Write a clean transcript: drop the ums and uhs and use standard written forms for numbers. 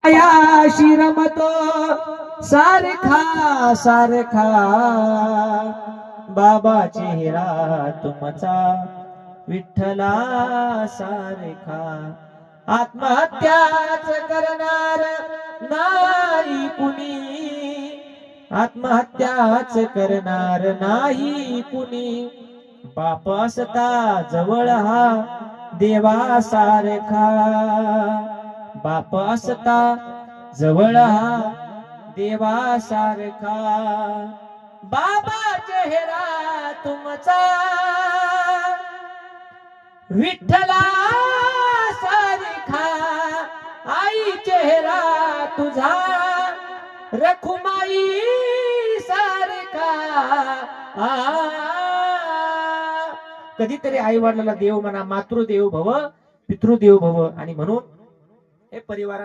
मायाशी रमतो सारखा सारखा बाबा चेहरा तुमचा विठ्ठला सारखा आत्महत्याच करणार नाही कुणी आत्महत्याच करणार नाही कुणी बाप असता जवळ हा देवा सारखा बाप असता जवळ हा देवा सारखा बाबा चेहरा तुमचा विठ्ठला सारखा आई चेहरा तुझा रखुमाई सारखा कधीतरी आई वडिलांना देव म्हणा मातृदेव भव पितृदेव भव आणि म्हणून हे परिवारात